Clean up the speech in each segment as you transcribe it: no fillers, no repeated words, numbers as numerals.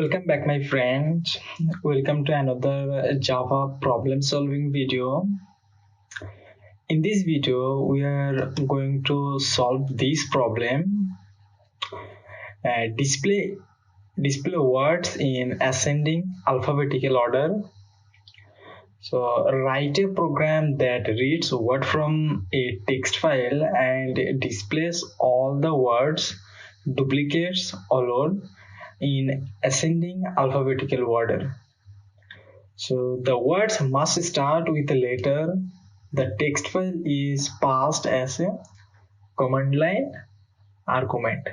Welcome back, my friends. Welcome to another Java problem solving video. In this video, we are going to solve this problem. Display words in ascending alphabetical order. So write a program that reads word from a text file and displays all the words, duplicates alone in ascending alphabetical order. So the words must start with a letter. The text file is passed as a command line argument.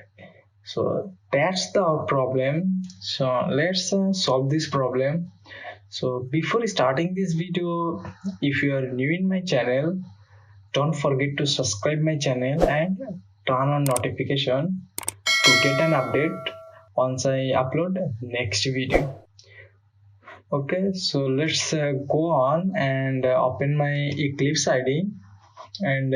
So that's the problem. So let's solve this problem. So before starting this video, if you are new in my channel, don't forget to subscribe my channel and turn on notification to get an update once I upload next video. Okay, so let's go on and open my Eclipse ID, and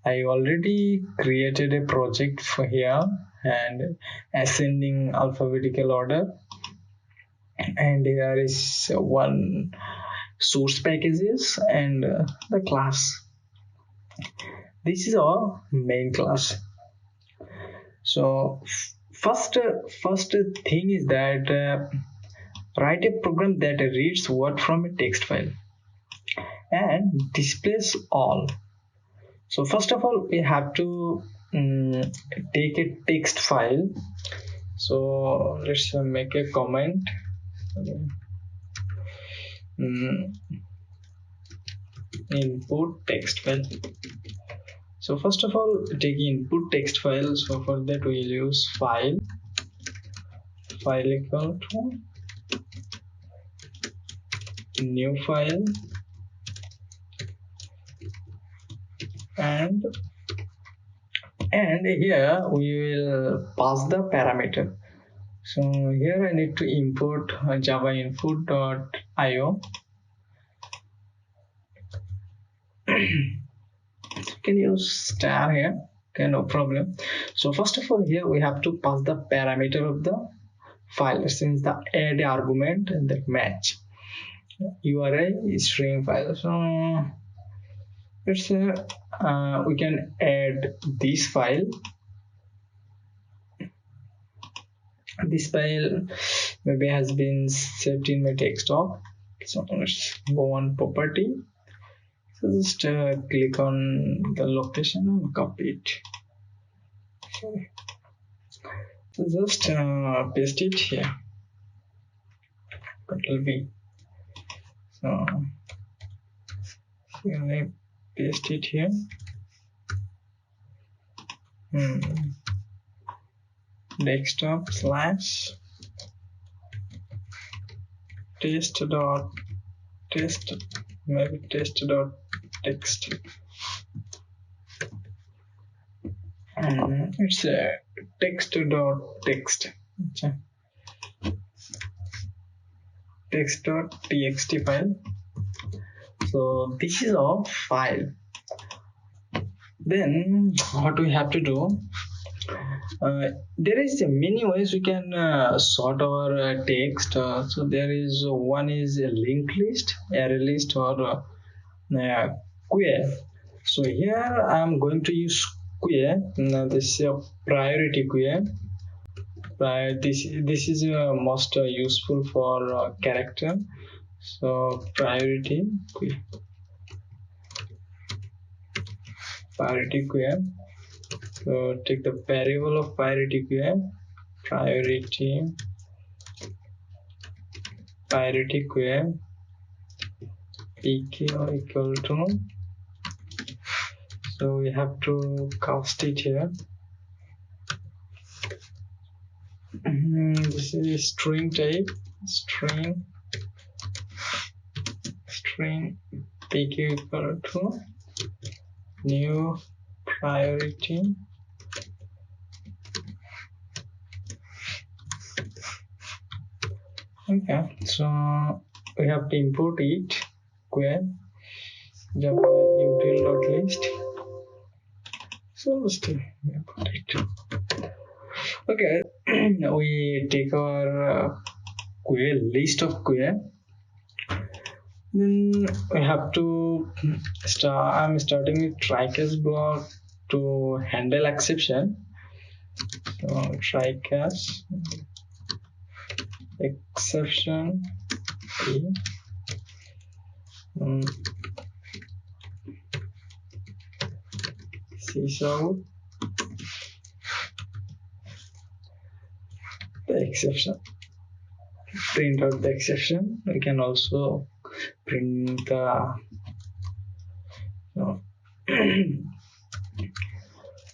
I already created a project for here and ascending alphabetical order, and here is one source packages and the class. This is our main class. So first thing is that write a program that reads word from a text file and displays all. So first of all, we have to take a text file. So let's make a comment. Input text file. So first of all, take input text file. So for that we'll use file equal to new file, and here we will pass the parameter. So here I need to import java input.io. Can use star here, okay, no problem. So first of all, here we have to pass the parameter of the file, since the add argument that match URI is string file. So let's say we can add this file. This file maybe has been saved in my desktop. So let's go on property. So just click on the location and copy it. So just paste it here. Control V. So I paste it here. Desktop slash test dot text, maybe test dot text, and it's a text dot text, text dot txt file. So this is our file. Then what we have to do, there is many ways we can sort our text. So there is one is a linked list, array list, or query. So here I am going to use query. Now this is a priority query. This is most useful for character. So priority query. So take the variable of priority query, priority query pq equal to, so we have to cast it here. This is string type, string pq equal to new priority Okay, so we have to import it query java util.list. So let's import it. Okay, we take our query list of query. Then we have to start. I'm starting with try catch block to handle exception. So try catch exception. Okay. Um, sees out the exception. Print out the exception. We can also print the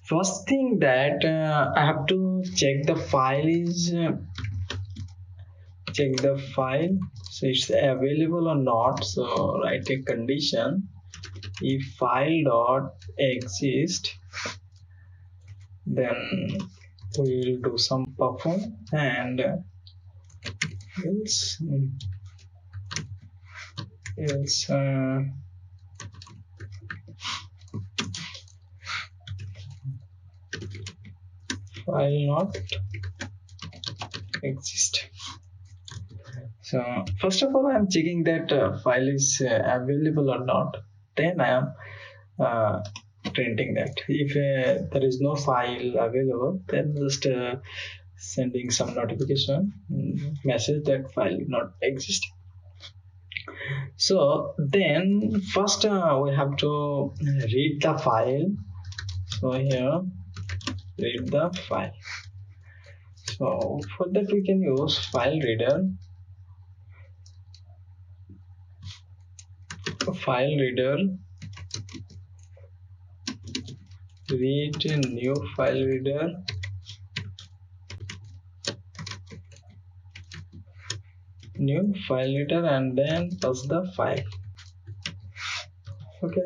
first thing that I have to check the file is check the file so it's available or not. So write a condition if file dot exist, then we will do some perform and else else file not exist. So first of all, I'm checking that file is available or not. Then I am uh, printing that. If there is no file available, then just sending some notification message that file not exist. So then first we have to read the file. So here read the file. So for that we can use file reader. File reader read a new file reader and then pass the file. Okay,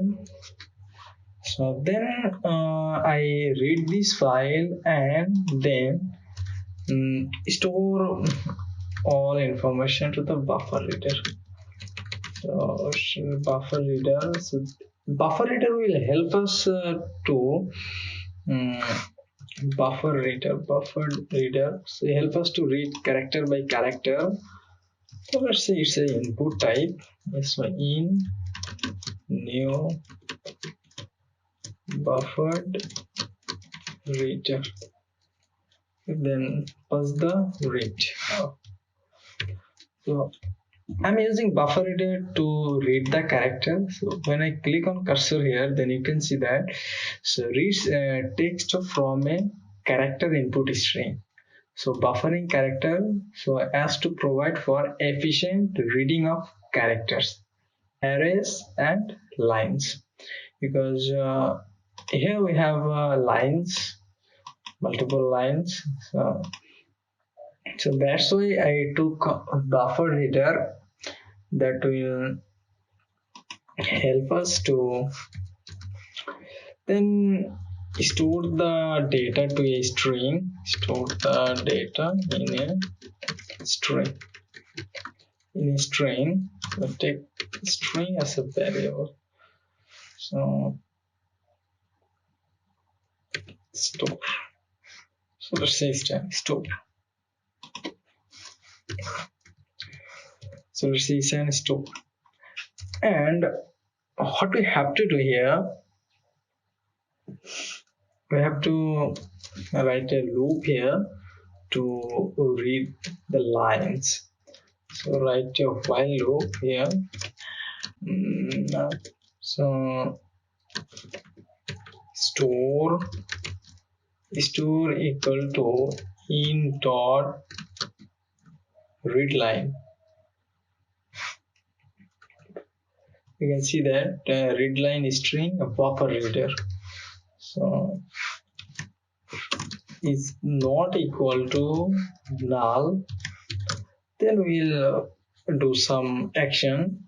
so then I read this file and then store all information to the buffer reader. So buffer reader will help us to um, buffered reader so help us to read character by character. So let's say it's a input type. So in new buffered reader, then pass the read. So I'm using buffer reader to read the character. So when I click on cursor here, then you can see that so reads text from a character input string. So buffering character so as to provide for efficient reading of characters, arrays and lines, because here we have lines, multiple lines. So that's why I took a buffer reader that will help us to then store the data to a string, store the data in a string. So take string as a variable. So store. So let's say store. So let's say store. And what we have to do here, we have to write a loop here to read the lines. So write a while loop here. So store equal to in dot read line. You can see that read line string a buffer reader. So is not equal to null, then we'll do some action.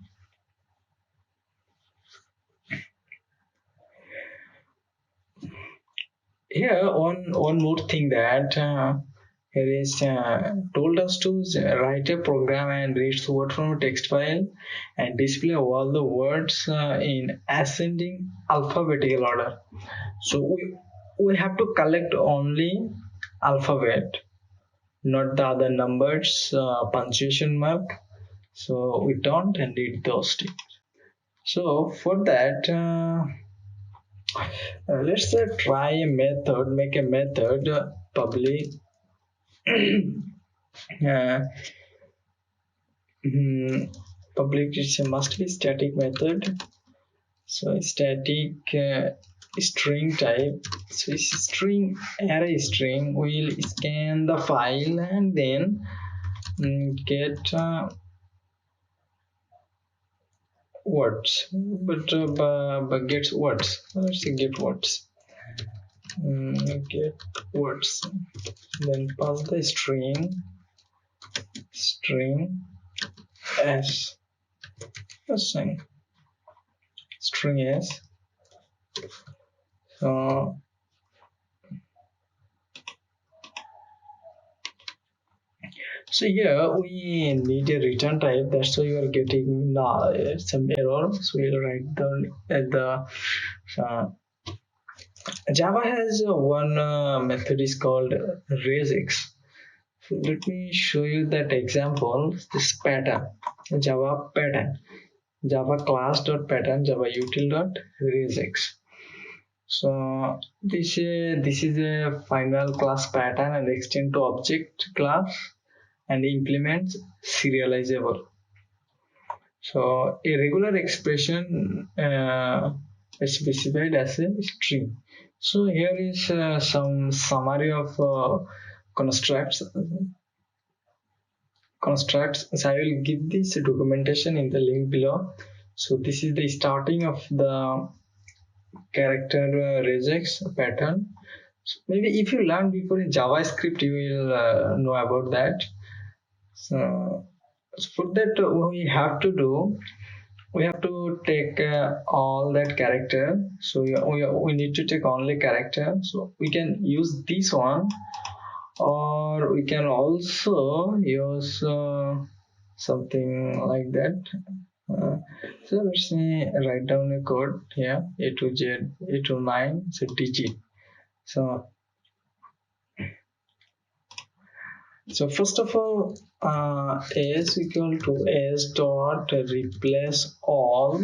Here one more thing that here is told us to write a program and read the word from a text file and display all the words in ascending alphabetical order. So we have to collect only alphabet, not the other numbers, punctuation mark. So we don't need those things. So for that, let's try a method, make a method public. uh, Public is a must be static method. So static string type. So string array string will scan the file and then get words, but gets words. Let's say get words. Get words. Then pass the string s. String string s. So here we need a return type. That's why you are getting some error. So we'll write down at the Java has one method is called raisX. So let me show you that example. This pattern, Java pattern, Java class.pattern, Java util.raisX. So this is a final class pattern and extend to object class and implements serializable. So a regular expression is specified as a string. So here is some summary of constructs. So I will give this documentation in the link below. So this is the starting of the character regex pattern. So maybe if you learn before in JavaScript, you will know about that. So for that, we have to do. We have to take all that character. So we need to take only character. So we can use this one, or we can also use something like that. So let's say write down a code here, A to Z, A to 9, so digit. So first of all, s equal to s dot replace all.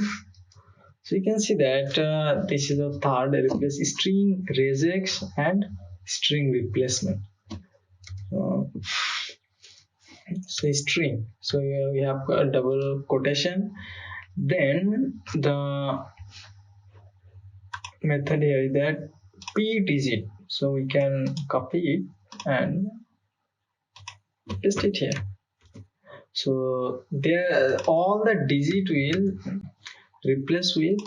So you can see that this is the third replace string regex and string replacement. So string. So here we have a double quotation. Then the method here is that p digit. So we can copy it and paste it here. So there all the digit will replace with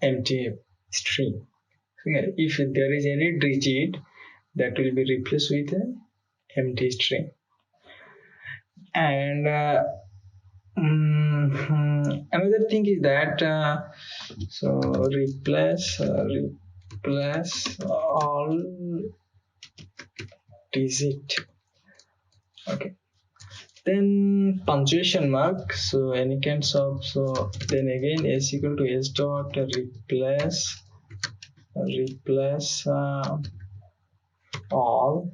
empty string. If there is any digit, that will be replaced with an empty string. And another thing is that so replace all digit. Okay. Then punctuation mark. So any kinds of, so then again s equal to s dot replace all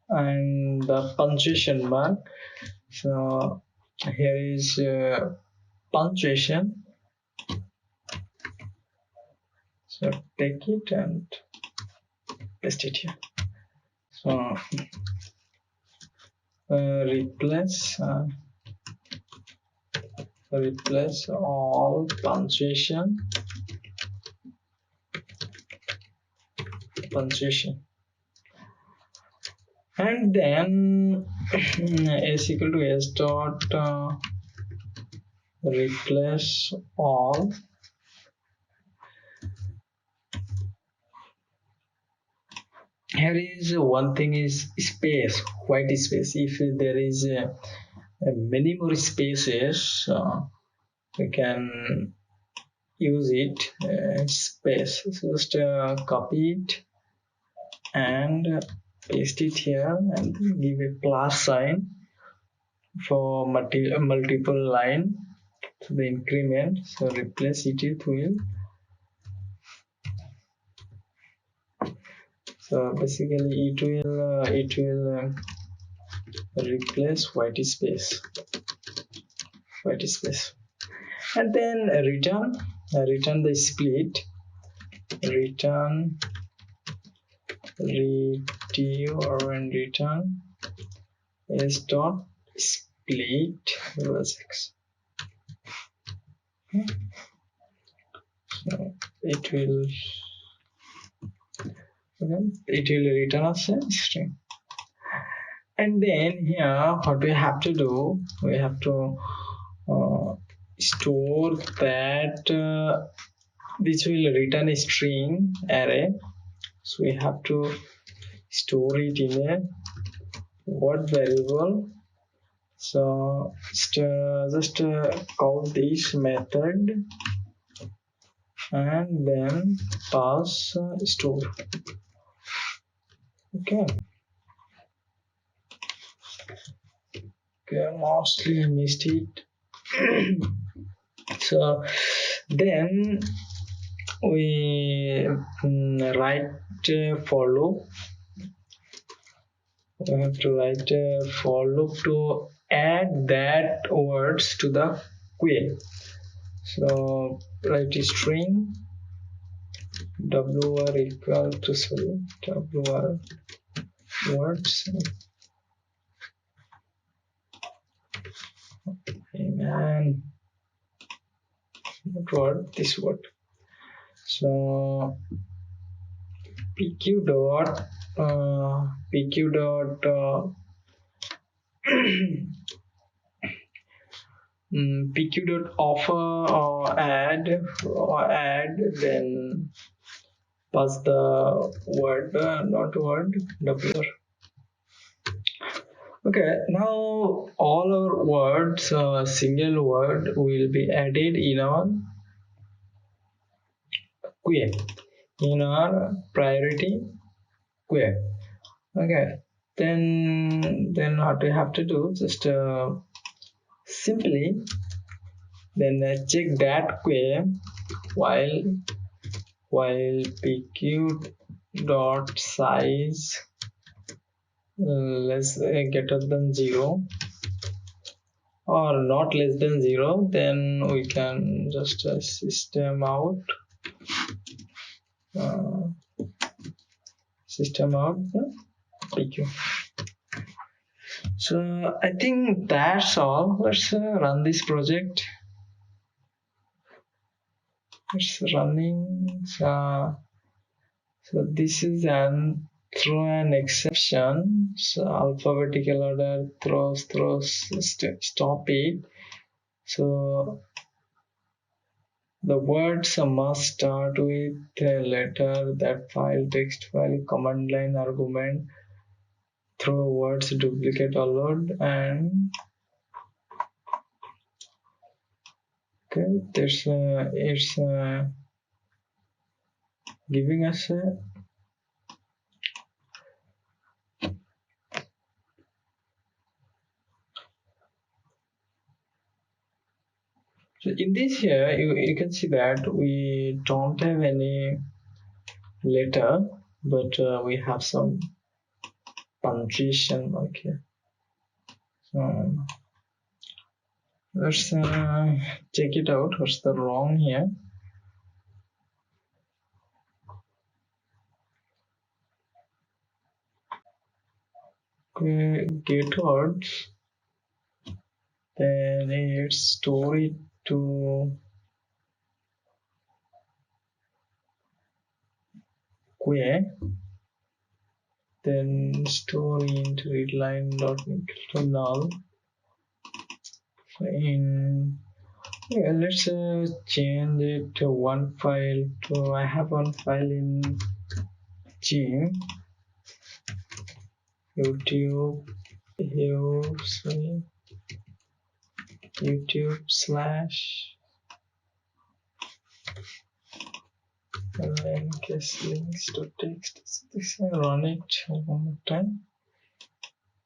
and the punctuation mark. So here is punctuation. So take it and paste it here. So replace all punctuation and then s equal to s dot replace all here is one thing is space, white space. If there is many more spaces, we can use it space. So just copy it and paste it here and give a plus sign for multiple line. to the increment. So replace it with will. So basically it will replace white space, and then return the split, return return is dot split equals x. So it will return as a string. And then here what we have to do, we have to store that this will return a string array. So we have to store it in a word variable. So just call this method and then pass store. Okay, mostly I missed it. So then we write for loop. We have to write for loop to add that words to the query. So write a string wr equal to wr words. And what word? This word. So pq dot pq dot offer or add then pass the word not word w. Okay, now all our words single word will be added in our query, in our priority query. Okay, then what we have to do, just simply then check that query while pq dot size less greater than 0 or not less than 0, then we can just system out pq. So I think that's all. Let's run this project. It's running. So this is throw an exception. So alphabetical order throws stop it. So the words must start with a letter. That file, text file, command line argument, throw words duplicate allowed, and okay, there's it's giving us a so in this here you can see that we don't have any letter, but we have some punctuation. Okay, so let's check it out. What's the wrong here? Okay, get words, then it's story to query, then story into readline dot equal to null. So in let's change it to one file to I have one file in G YouTube slash case links to text. So this I run it one more time.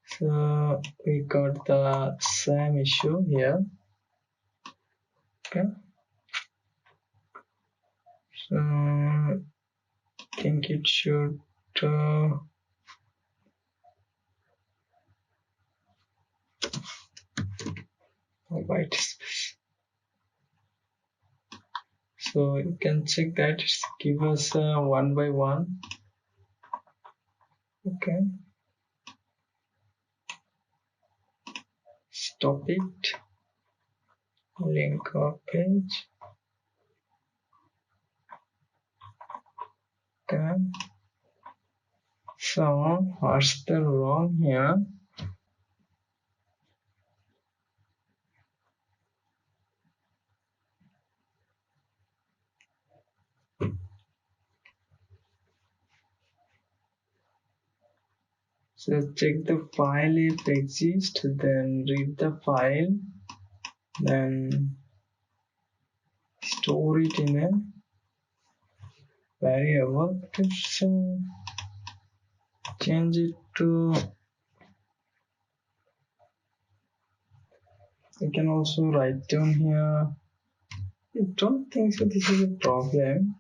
So we got the same issue here. Okay, so I think it should white space. So you can check that it's give us one by one. Okay, stop it, link our page. Okay, so what's the wrong here? So check the file if exists, then read the file, then store it in a variable. Let's change it to, you can also write down here. I don't think so this is a problem.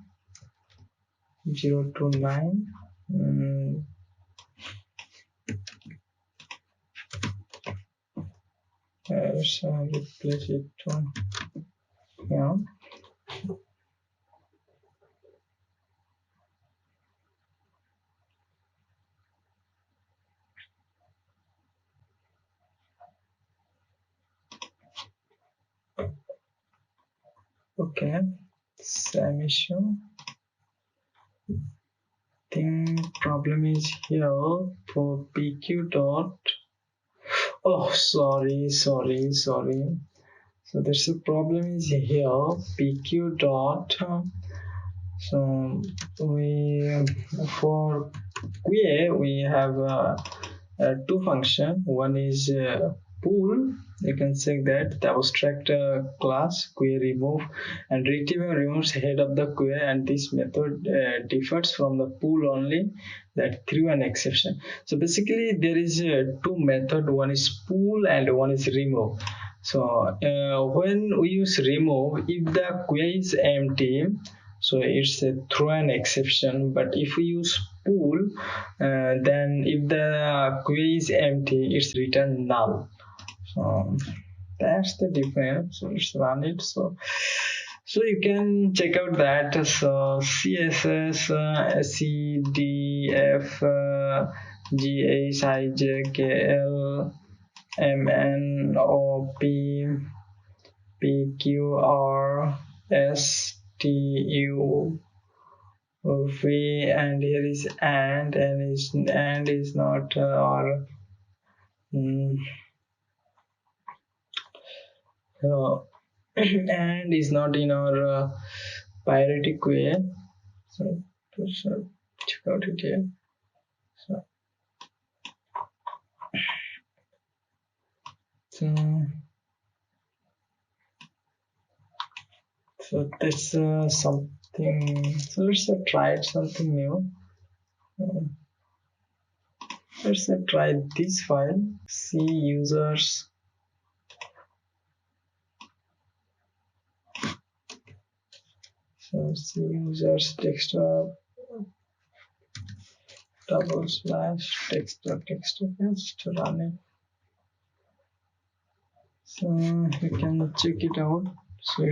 029. Let's replace it to here. Okay, same issue. Thing problem is here for pq dot. Oh, sorry. So there's a problem is here pq dot. So we for QA we have two function. One is pool. You can say that the abstract class query remove and retrieve removes head of the query, and this method differs from the pool only that through an exception. So basically there is two method. One is pool and one is remove. So when we use remove, if the query is empty, so it's throw an exception. But if we use pool, then if the query is empty, it's return null. So that's the difference. So let's run it. So you can check out that. So css cdf gh ijkl mnop pqr stu v, and here is and is not or and is not in our piratic way. So check out it here. So that's something. So let's try something new. Let's try this file. C users. So C users desktop / desktop just run it. So you can check it out. So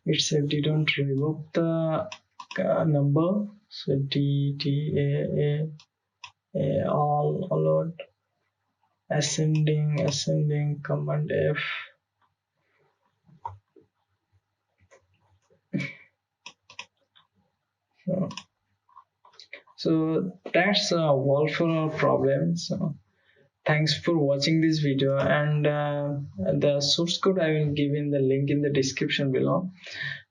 it's didn't revoke the number. So a all allowed ascending command F. So that's a wall problem. So thanks for watching this video, and the source code I will give in the link in the description below.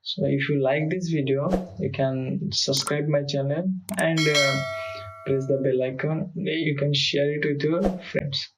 So if you like this video, you can subscribe my channel and press the bell icon. You can share it with your friends.